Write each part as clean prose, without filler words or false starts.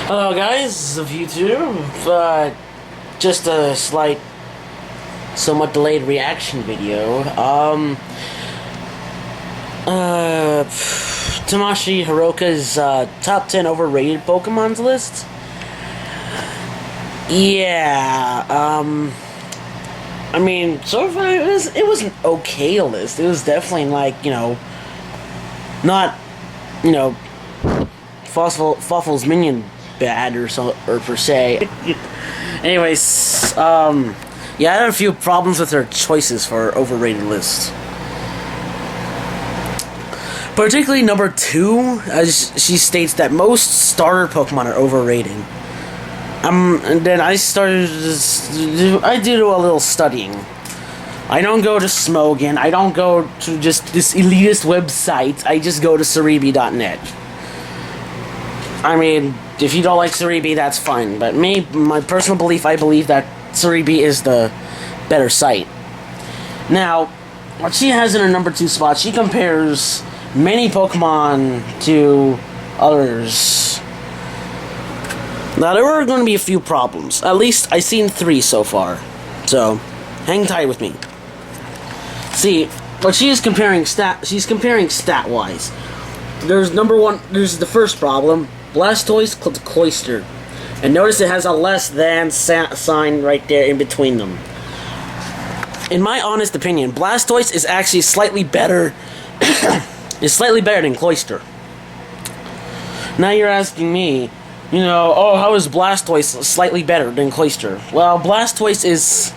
Hello guys of YouTube, just a slight, somewhat delayed reaction video. Tamashii Hiroka's top 10 overrated Pokemon's list. Yeah, I mean, so far it was an okay list. It was definitely like, not, Fossil's minion bad or per se. Anyways, yeah, I had a few problems with her choices for overrated lists. Particularly number 2, as she states that most starter Pokemon are overrated. And then I did a little studying. I don't go to Smogon, I don't go to just this elitist website, I just go to Cerebi.net. I mean, if you don't like Cerebi, that's fine. But my personal belief, I believe that Cerebi is the better site. Now, what she has in her number 2 spot, she compares many Pokemon to others. Now, there are going to be a few problems. At least, I've seen 3 so far. So, hang tight with me. See, what she is comparing she's comparing stat-wise. There's there's the first problem. Blastoise to Cloyster. And notice it has a less than sign right there in between them. In my honest opinion, Blastoise is actually slightly better than Cloyster. Now you're asking me, oh, how is Blastoise slightly better than Cloyster? Well, Blastoise is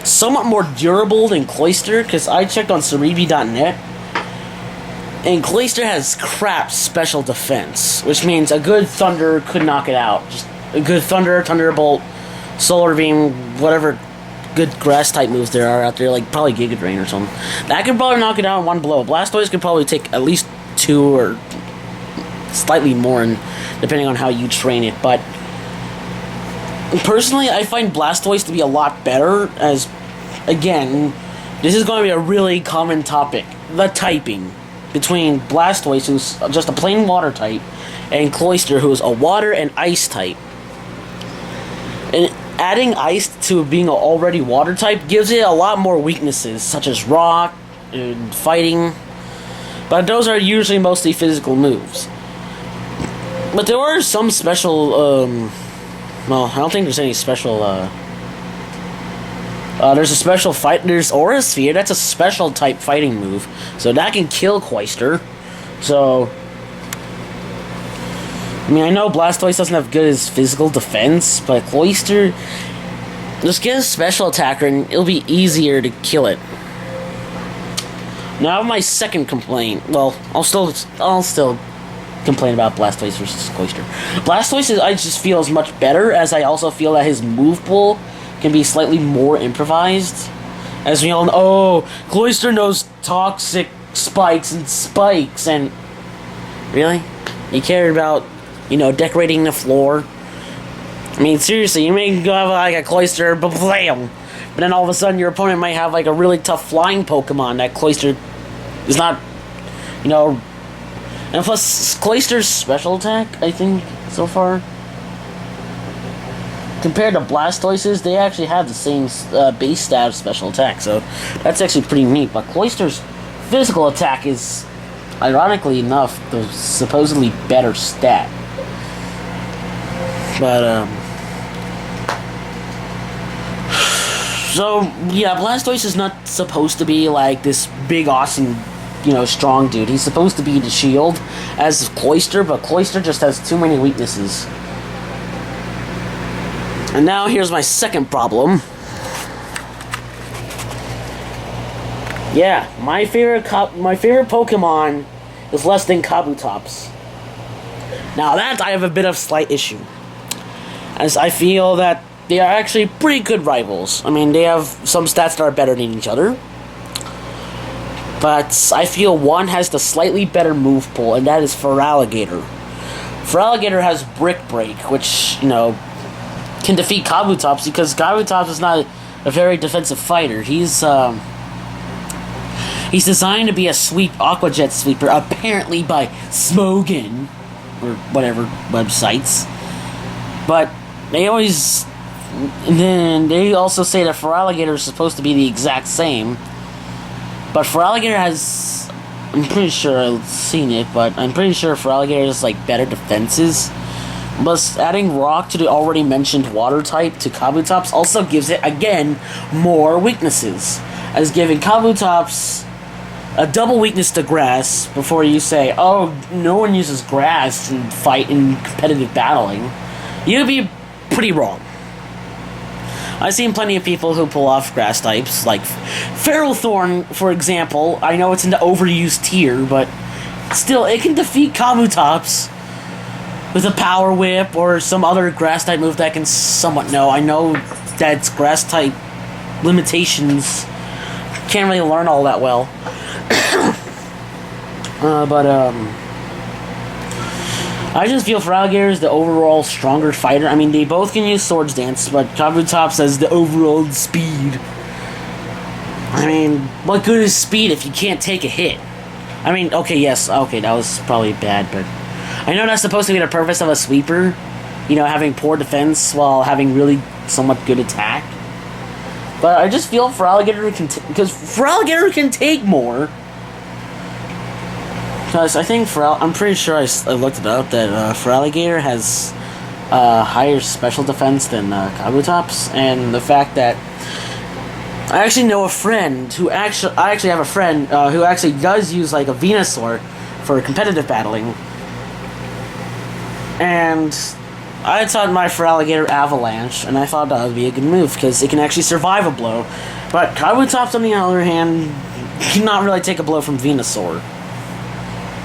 somewhat more durable than Cloyster, because I checked on Cerebi.net. And Cloyster has crap special defense, which means a good Thunder could knock it out. Just a good Thunder, Thunderbolt, Solar Beam, whatever good grass type moves there are out there, like probably Giga Drain or something. That could probably knock it out in one blow. Blastoise could probably take at least 2 or slightly more, depending on how you train it. But personally, I find Blastoise to be a lot better, as, again, this is going to be a really common topic. The typing between Blastoise, who's just a plain water type, and Cloyster, who's a water and ice type. And adding ice to being an already water type gives it a lot more weaknesses, such as rock and fighting. But those are usually mostly physical moves. But there are some special, well, I don't think there's any special, there's a special there's Aura Sphere, that's a special type fighting move, so that can kill Cloyster. So, I mean, I know Blastoise doesn't have good as physical defense, but Cloyster, just get a special attacker and it'll be easier to kill it. Now, my second complaint, well, I'll still complain about Blastoise versus Cloyster. Blastoise, I just feel is much better, as I also feel that his move pool can be slightly more improvised. As we all know, Cloyster knows toxic spikes, and really? You care about, decorating the floor? I mean, seriously, you may go have like a Cloyster, blam, but then all of a sudden your opponent might have like a really tough flying Pokemon that Cloyster is not, and plus Cloyster's special attack, I think, so far, compared to Blastoise's, they actually have the same base stat of special attack, so that's actually pretty neat. But Cloyster's physical attack is, ironically enough, the supposedly better stat. But, so, yeah, Blastoise is not supposed to be like this big, awesome, strong dude. He's supposed to be the shield, as Cloyster, but Cloyster just has too many weaknesses. And now here's my second problem. Yeah, my favorite Pokemon is less than Kabutops. Now that I have a bit of slight issue, as I feel that they are actually pretty good rivals. I mean, they have some stats that are better than each other, but I feel one has the slightly better move pool, and that is Feraligatr. Feraligatr has Brick Break, which, can defeat Kabutops, because Kabutops is not a very defensive fighter. He's designed to be a Aqua Jet sweeper, apparently by Smogon, or whatever websites. But they always... And then they also say that Feraligatr is supposed to be the exact same. But Feraligatr has... I'm pretty sure I've seen it, but I'm pretty sure Feraligatr has, like, better defenses. Plus, adding Rock to the already mentioned Water type to Kabutops also gives it, again, more weaknesses. As giving Kabutops a double weakness to Grass before you say, oh, no one uses Grass in fight in competitive battling. You'd be pretty wrong. I've seen plenty of people who pull off Grass types, like Ferrothorn, for example. I know it's in the overused tier, but still, it can defeat Kabutops with a Power Whip or some other Grass type move that can somewhat know. I know that it's Grass type limitations. Can't really learn all that well. I just feel Feraligatr is the overall stronger fighter. I mean, they both can use Swords Dance, but Kabutops has the overall speed. I mean, what good is speed if you can't take a hit? I mean, okay, yes, okay, that was probably bad, but... I know that's supposed to be the purpose of a sweeper. You know, having poor defense while having really somewhat good attack. But I just feel Feraligatr can... Because Feraligatr can take more. Because I think I'm pretty sure I looked it up that Feraligatr has higher special defense than Kabutops, and the fact that I actually know a friend who I actually have a friend who actually does use like a Venusaur for competitive battling, and I taught my Feraligatr Avalanche, and I thought that would be a good move because it can actually survive a blow, but Kabutops on the other hand cannot really take a blow from Venusaur.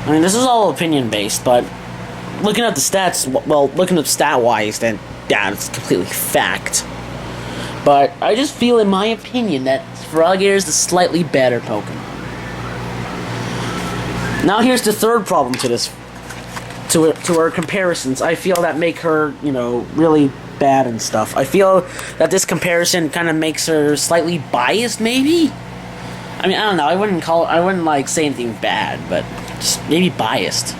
I mean, this is all opinion-based, but looking at the stats, well, looking up stat-wise, then, yeah, it's completely fact. But I just feel, in my opinion, that Feraligatr is the slightly better Pokemon. Now here's the third problem to this, to her comparisons. I feel that make her, you know, really bad and stuff. I feel that this comparison kind of makes her slightly biased, maybe? I mean, I don't know, I wouldn't, like, say anything bad, but... maybe biased.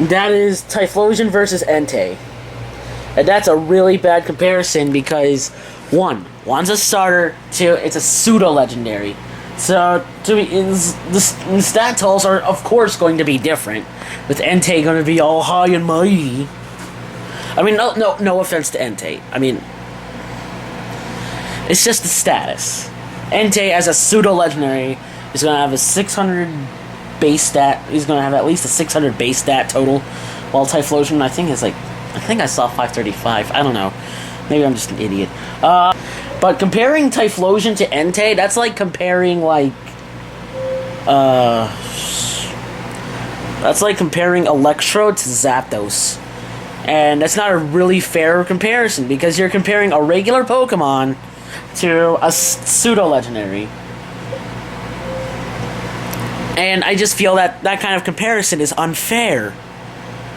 That is Typhlosion versus Entei. And that's a really bad comparison because, one's a starter, two, it's a pseudo-legendary. So, to me, the stat totals are, of course, going to be different. With Entei going to be all high and mighty. I mean, no offense to Entei. I mean, it's just the status. Entei, as a pseudo-legendary, is going to have a 600... base stat. He's going to have at least a 600 base stat total, while Typhlosion, I think, is like... I think I saw 535. I don't know. Maybe I'm just an idiot. But comparing Typhlosion to Entei, that's like comparing, like... that's like comparing Electrode to Zapdos. And that's not a really fair comparison, because you're comparing a regular Pokemon to a pseudo-legendary. And I just feel that that kind of comparison is unfair.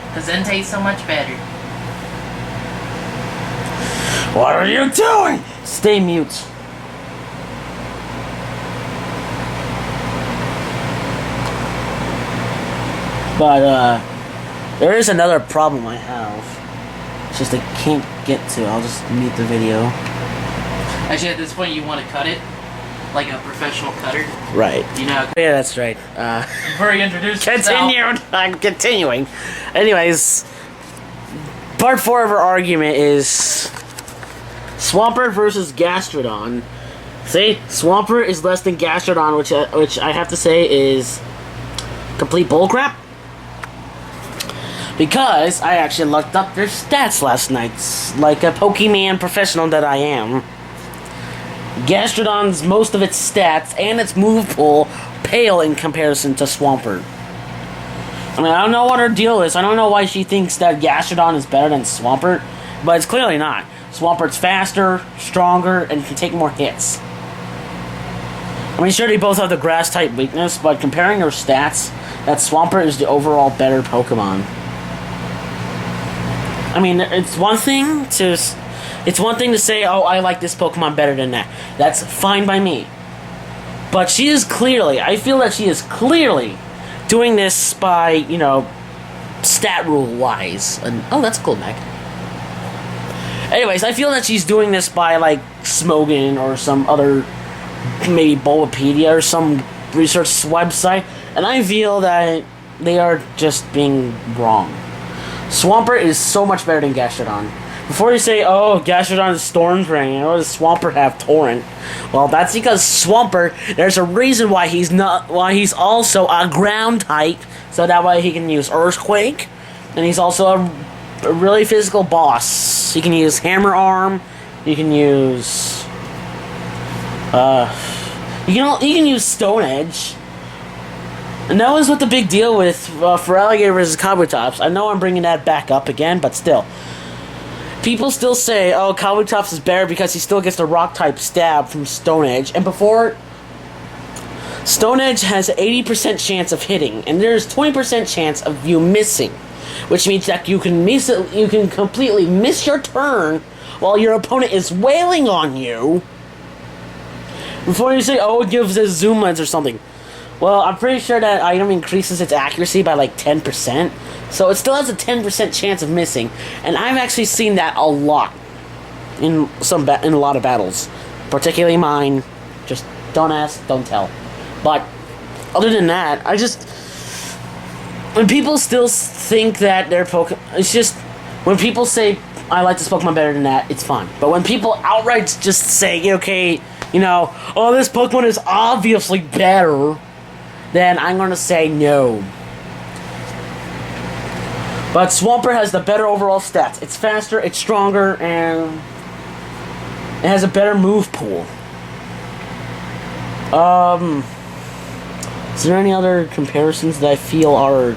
Because Entei's so much better. What are you doing? Stay mute. But, there is another problem I have. It's just I can't get to. I'll just mute the video. Actually, at this point, you want to cut it? Like a professional cutter? Right. You know. Yeah, that's right. Before you introduce yourself. Continued. I'm continuing. Anyways, part 4 of our argument is Swampert versus Gastrodon. See, Swampert is less than Gastrodon, which I have to say is complete bullcrap. Because I actually looked up their stats last night, like a Pokemon professional that I am. Gastrodon's most of its stats and its move pool pale in comparison to Swampert. I mean, I don't know what her deal is. I don't know why she thinks that Gastrodon is better than Swampert, but it's clearly not. Swampert's faster, stronger, and can take more hits. I mean, sure, they both have the grass-type weakness, but comparing their stats, that Swampert is the overall better Pokemon. I mean, it's one thing to say, oh, I like this Pokemon better than that. That's fine by me. But she is clearly, I feel that she is clearly doing this by, you know, stat rule-wise. And, oh, that's a cool mech. Anyways, I feel that she's doing this by, like, Smogan or some other, maybe Bulbapedia or some research website, and I feel that they are just being wrong. Swampert is so much better than Gastrodon. Before you say, oh, Gastrodon is Stormtrang, what does Swampert have Torrent? Well, that's because Swampert, there's a reason why he's also a ground type, so that way he can use Earthquake, and he's also a really physical boss. He can use Hammer Arm, you can use you can use Stone Edge. And that was what the big deal with Feraligatr vs. Kabutops. I know I'm bringing that back up again, but still. People still say, oh, Kabutops is better because he still gets the Rock-type stab from Stone Edge. And before, Stone Edge has an 80% chance of hitting, and there's 20% chance of you missing. Which means that you can completely miss your turn while your opponent is wailing on you. Before you say, oh, it gives a zoom lens or something. Well, I'm pretty sure that item increases its accuracy by like 10%. So it still has a 10% chance of missing. And I've actually seen that a lot. In a lot of battles. Particularly mine. Just don't ask, don't tell. But, other than that, when people still think that their Pokemon... It's just... When people say, I like this Pokemon better than that, it's fine. But when people outright just say, okay, you know, oh, this Pokemon is obviously better, then I'm going to say no. But Swampert has the better overall stats. It's faster, it's stronger, and it has a better move pool. Is there any other comparisons that I feel are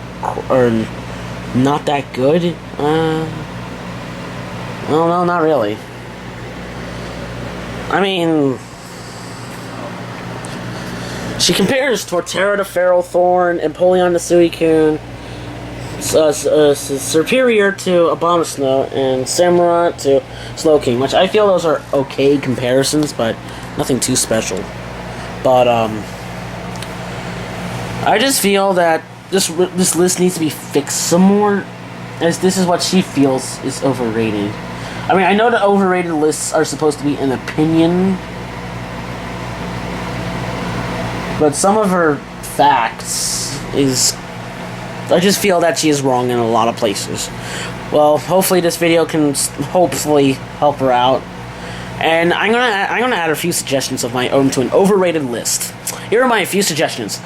not that good? No, not really. I mean, she compares Torterra to Feral Thorn, Empoleon to Suicune, Superior to Abomasnow, and Samurott to Slowking, which I feel those are okay comparisons, but nothing too special. But, I just feel that this list needs to be fixed some more, as this is what she feels is overrated. I mean, I know that overrated lists are supposed to be an opinion, but some of her facts is... I just feel that she is wrong in a lot of places. Well, hopefully this video can hopefully help her out. And I'm gonna add a few suggestions of my own to an overrated list. Here are my few suggestions.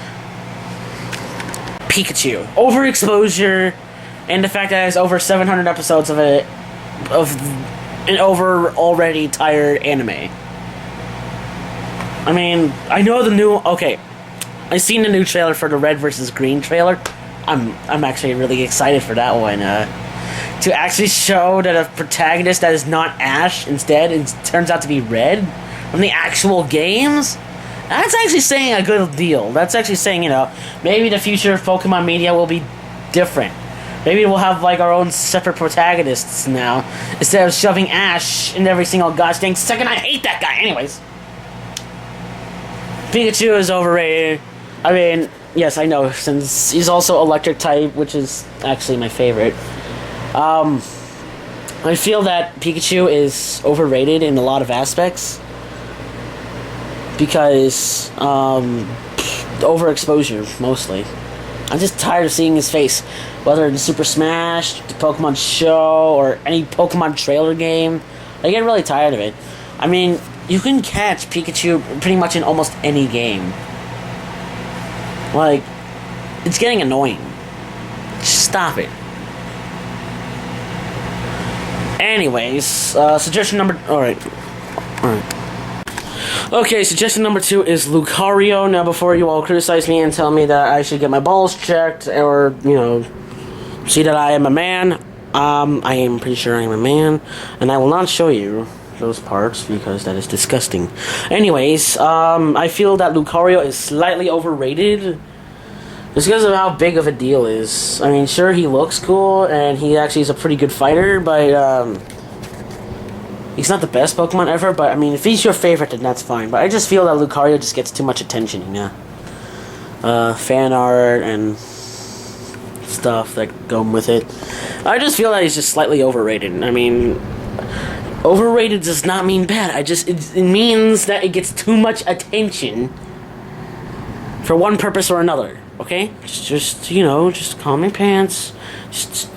Pikachu. Overexposure, and the fact that it has over 700 episodes of an over already tired anime. I mean, I know the new... Okay, I seen the new trailer for the Red vs. Green trailer. I'm actually really excited for that one. To actually show that a protagonist that is not Ash instead it turns out to be Red from the actual games. That's actually saying a good deal. That's actually saying, you know, maybe the future of Pokemon media will be different. Maybe we'll have, like, our own separate protagonists now, instead of shoving Ash in every single gosh dang second. I hate that guy. Anyways. Pikachu is overrated. I mean, yes, I know, since he's also electric type, which is actually my favorite. I feel that Pikachu is overrated in a lot of aspects. Because, overexposure, mostly. I'm just tired of seeing his face. Whether in Super Smash, the Pokemon Show, or any Pokemon trailer game. I get really tired of it. I mean, you can catch Pikachu pretty much in almost any game. Like, it's getting annoying. Just stop it. Anyways, suggestion number... Alright. Okay, suggestion number 2 is Lucario. Now, before you all criticize me and tell me that I should get my balls checked, or, you know, see that I am a man, I am pretty sure I am a man, and I will not show you those parts, because that is disgusting. Anyways, I feel that Lucario is slightly overrated, just because of how big of a deal is. I mean, sure, he looks cool, and he actually is a pretty good fighter, but, he's not the best Pokemon ever, but, I mean, if he's your favorite, then that's fine. But I just feel that Lucario just gets too much attention, you know? Fan art and stuff that go with it. I just feel that he's just slightly overrated. I mean, Overrated does not mean bad. It means that it gets too much attention for one purpose or another. Okay? Just you know, just calm your pants.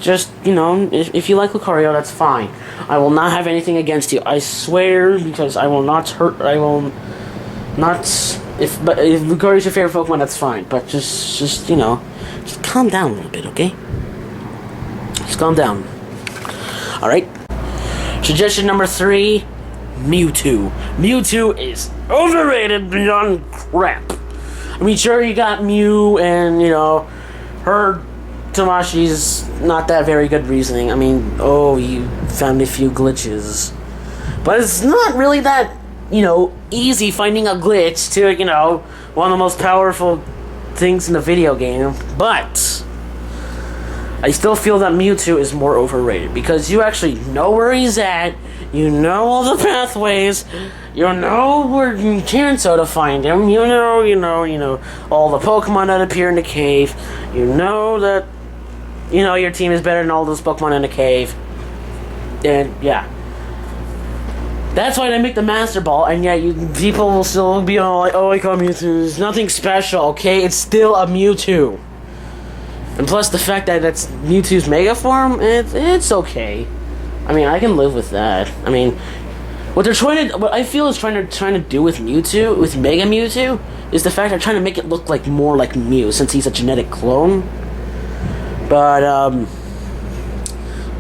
Just you know, if you like Lucario, that's fine. I will not have anything against you. I swear, because I will not hurt. I will not. If Lucario's your favorite Pokemon, that's fine. But just you know, just calm down a little bit, okay? Just calm down. All right. Suggestion number 3, Mewtwo. Mewtwo is overrated beyond crap. I mean, sure, you got Mew, and you know, her Tamashii's not that very good reasoning. I mean, oh, you found a few glitches. But it's not really that, you know, easy finding a glitch to, you know, one of the most powerful things in the video game. But I still feel that Mewtwo is more overrated because you actually know where he's at, you know all the pathways, you know where in Kanto to find him, you know all the Pokemon that appear in the cave, you know that, you know, your team is better than all those Pokemon in the cave, and yeah. That's why they make the Master Ball, and yet people will still be all like, oh, I call Mewtwo, it's nothing special, okay? It's still a Mewtwo. And plus the fact that that's Mewtwo's Mega form, it's okay. I mean, I can live with that. I mean, what I feel is trying to do with Mewtwo, with Mega Mewtwo, is the fact they're trying to make it look like more like Mew, since he's a genetic clone. But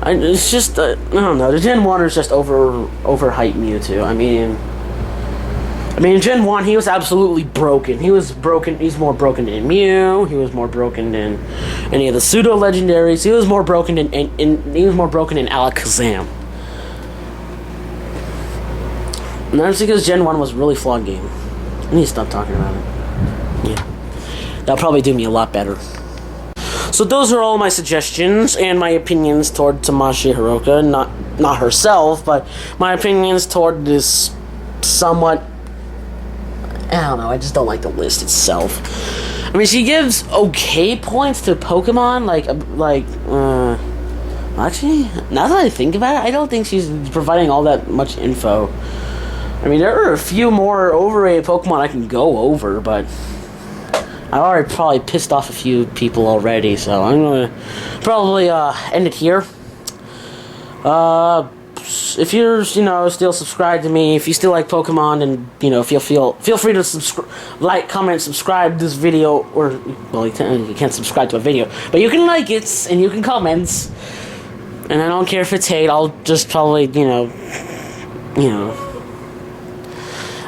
it's just I don't know. The Gen 1 is just overhyped Mewtwo. I mean, in Gen 1, he was absolutely broken. He's more broken than Mew. He was more broken than any of the pseudo-legendaries. He was more broken than Alakazam. And that's because Gen 1 was a really flawed game. I need to stop talking about it. Yeah. That'll probably do me a lot better. So those are all my suggestions and my opinions toward Tamashii Hiroka. Not herself, but my opinions toward this somewhat... I don't know, I just don't like the list itself. I mean, she gives okay points to Pokemon, actually, now that I think about it, I don't think she's providing all that much info. I mean, there are a few more overrated Pokemon I can go over, but I've already probably pissed off a few people already, so I'm gonna probably end it here. If you're, you know, still subscribed to me, if you still like Pokemon, and, you know, feel free to like, comment, subscribe this video, or, well, you can't subscribe to a video, but you can like it, and you can comment, and I don't care if it's hate, I'll just probably, you know,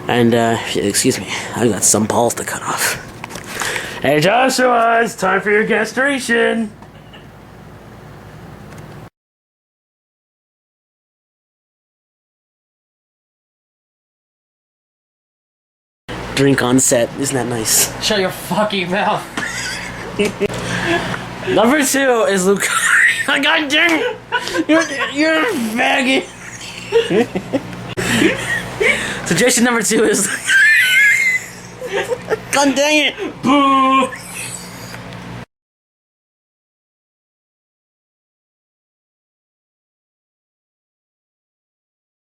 and, excuse me, I got some balls to cut off. Hey Joshua, it's time for your castration! Drink on set. Isn't that nice? Shut your fucking mouth. Number 2 is Lucario. God dang it! You're a faggot. Suggestion number 2 is... God dang it! Boo!